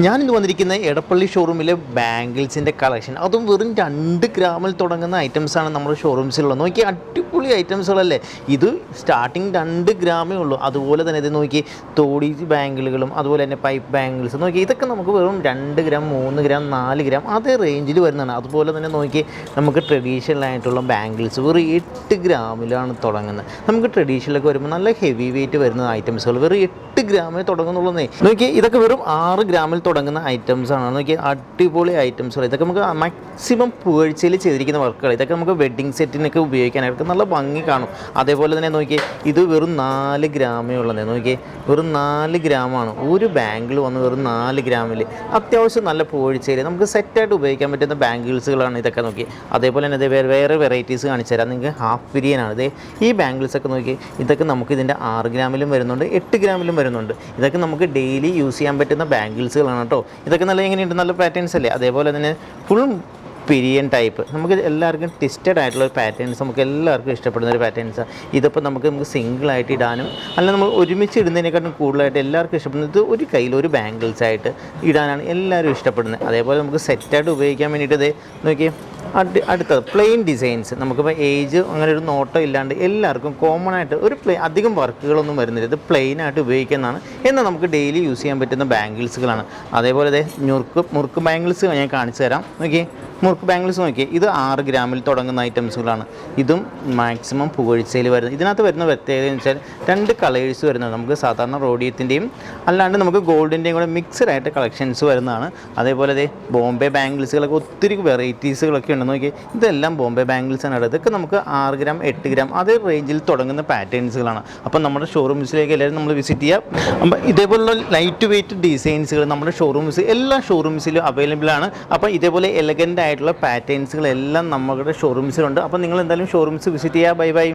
ഞാനിന്ന് വന്നിരിക്കുന്ന എടപ്പള്ളി ഷോറൂമിലെ ബാംഗിൾസിൻ്റെ കളക്ഷൻ, അതും വെറും 2 ഗ്രാമിൽ തുടങ്ങുന്ന ഐറ്റംസാണ് നമ്മുടെ ഷോറൂംസിലുള്ളത്. നോക്കി അടിപൊളി ഐറ്റംസുകളല്ലേ ഇത്. സ്റ്റാർട്ടിങ് 2 ഗ്രാമേ ഉള്ളൂ. അതുപോലെ തന്നെ ഇത് നോക്കി തോടി ബാംഗിളുകളും അതുപോലെ തന്നെ പൈപ്പ് ബാംഗിൾസ് നോക്കി, ഇതൊക്കെ നമുക്ക് വെറും 2 ഗ്രാം 3 ഗ്രാം 4 ഗ്രാം അതേ റേഞ്ചിൽ വരുന്നതാണ്. അതുപോലെ തന്നെ നോക്കി നമുക്ക് ട്രഡീഷണൽ ആയിട്ടുള്ള ബാംഗിൾസ് വെറും 8 ഗ്രാമിലാണ് തുടങ്ങുന്നത്. നമുക്ക് ട്രഡീഷണലൊക്കെ വരുമ്പോൾ നല്ല ഹെവി വെയിറ്റ് വരുന്ന ഐറ്റംസുകൾ വെറും 8 ഗ്രാമേ തുടങ്ങുന്നുള്ളൂ. നോക്കി ഇതൊക്കെ വെറും 6 ഗ്രാമിൽ തുടങ്ങുന്ന ഐറ്റംസ് ആണ്. നോക്കി അടിപൊളി ഐറ്റംസുകൾ. ഇതൊക്കെ നമുക്ക് മാക്സിമം പുകഴ്ചയിൽ ചെയ്തിരിക്കുന്ന വർക്കുകൾ. ഇതൊക്കെ നമുക്ക് വെഡ്ഡിങ് സെറ്റിനൊക്കെ ഉപയോഗിക്കാനായിട്ട് നല്ല ഭംഗി കാണും. അതേപോലെ തന്നെ നോക്കി ഇത് വെറും 4 ഗ്രാമേ ഉള്ളത്. നോക്കി വെറും 4 ഗ്രാമാണ് ഒരു ബാംഗിൾ വന്ന് വെറും 4 ഗ്രാമിൽ അത്യാവശ്യം നല്ല പുകഴ്ചയിൽ നമുക്ക് സെറ്റായിട്ട് ഉപയോഗിക്കാൻ പറ്റുന്ന ബാംഗിൾസുകളാണ് ഇതൊക്കെ. നോക്കി അതേപോലെ തന്നെ ഇത് വേറെ വെറൈറ്റീസ് കാണിച്ചു തരാം. നിങ്ങൾക്ക് ഹാഫ് പിരിയനാണ് ഇത്. ഈ ബാംഗിൾസൊക്കെ നോക്കി ഇതൊക്കെ നമുക്ക് ഇതിൻ്റെ 6 ഗ്രാമിലും വരുന്നുണ്ട്, 8 ഗ്രാമിലും വരുന്നുണ്ട്. ഇതൊക്കെ നമുക്ക് ഡെയിലി യൂസ് ചെയ്യാൻ പറ്റുന്ന ബാംഗിൾസുകളാണ് കേട്ടോ. ഇതൊക്കെ നല്ല എങ്ങനെയുണ്ട്, നല്ല പാറ്റേൺസ് അല്ലേ. അതേപോലെ തന്നെ ഫുൾ പിരിയൻ ടൈപ്പ് നമുക്ക് എല്ലാവർക്കും ട്വിസ്റ്റഡ് ആയിട്ടുള്ള പാറ്റേൺസ് നമുക്ക് എല്ലാവർക്കും ഇഷ്ടപ്പെടുന്ന ഒരു പാറ്റേൺസാണ്. ഇതിപ്പോൾ നമുക്ക് സിംഗിളായിട്ട് ഇടാനും അല്ല നമ്മൾ ഒരുമിച്ച് ഇടുന്നതിനെക്കാട്ടും കൂടുതലായിട്ട് എല്ലാവർക്കും ഇഷ്ടപ്പെടുന്നത് ഒരു കയ്യിൽ ഒരു ബാംഗിൾസ് ആയിട്ട് ഇടാനാണ് എല്ലാവരും ഇഷ്ടപ്പെടുന്നത്. അതേപോലെ നമുക്ക് സെറ്റായിട്ട് ഉപയോഗിക്കാൻ വേണ്ടിയിട്ട് ഇത് നോക്കി അടുത്തത് പ്ലെയിൻ ഡിസൈൻസ്. നമുക്കിപ്പോൾ ഏജ് അങ്ങനെ ഒരു നോട്ടം ഇല്ലാണ്ട് എല്ലാവർക്കും കോമൺ ആയിട്ട് ഒരു അധികം വർക്കുകളൊന്നും വരുന്നില്ല. ഇത് പ്ലെയിൻ ആയിട്ട് ഉപയോഗിക്കുന്നതാണ്, എന്നാൽ നമുക്ക് ഡെയിലി യൂസ് ചെയ്യാൻ പറ്റുന്ന ബാംഗിൾസുകളാണ്. അതേപോലെ ഇത് മുറുക്ക് ബാംഗിൾസ് ഞാൻ കാണിച്ചു തരാം. നോക്കി മുറുക്ക് ബാംഗിൾസ് നോക്കി ഇത് 6 ഗ്രാമിൽ തുടങ്ങുന്ന ഐറ്റംസുകളാണ്. ഇതും മാക്സിമം പുകഴ്ചയിൽ വരുന്നത്. ഇതിനകത്ത് വരുന്ന പ്രത്യേകത എന്ന് വെച്ചാൽ 2 കളേഴ്സ് വരുന്നത്. നമുക്ക് സാധാരണ റോഡിയത്തിൻ്റെയും അല്ലാണ്ട് നമുക്ക് ഗോൾഡിൻ്റെയും കൂടെ മിക്സഡ് ആയിട്ട് കളക്ഷൻസ് വരുന്നതാണ്. അതേപോലെ ഇത് ബോംബെ ബാംഗിൾസുകളൊക്കെ ഒത്തിരി വെറൈറ്റീസുകളൊക്കെ ഉണ്ട്. നോക്കി ഇതെല്ലാം ബോംബെ ബാംഗിൾസാണ്. ഇതൊക്കെ നമുക്ക് 6 ഗ്രാം 8 ഗ്രാം അതേ റേഞ്ചിൽ തുടങ്ങുന്ന പാറ്റേൺസുകളാണ്. അപ്പം നമ്മുടെ ഷോറൂംസിലേക്ക് എല്ലാവരും നമ്മൾ വിസിറ്റ് ചെയ്യാം. അപ്പം ഇതേപോലുള്ള ലൈറ്റ് വെയ്റ്റ് ഡിസൈൻസുകൾ നമ്മുടെ എല്ലാ ഷോറൂംസിലും അവൈലബിൾ ആണ്. അപ്പം ഇതേപോലെ എലഗൻ്റ് ആയിട്ടുള്ള പാറ്റേൺസുകളെല്ലാം നമ്മുടെ ഷോറൂംസിലുണ്ട്. അപ്പോൾ നിങ്ങൾ എന്തായാലും ഷോറൂംസ് വിസിറ്റ് ചെയ്യുക. Bye bye.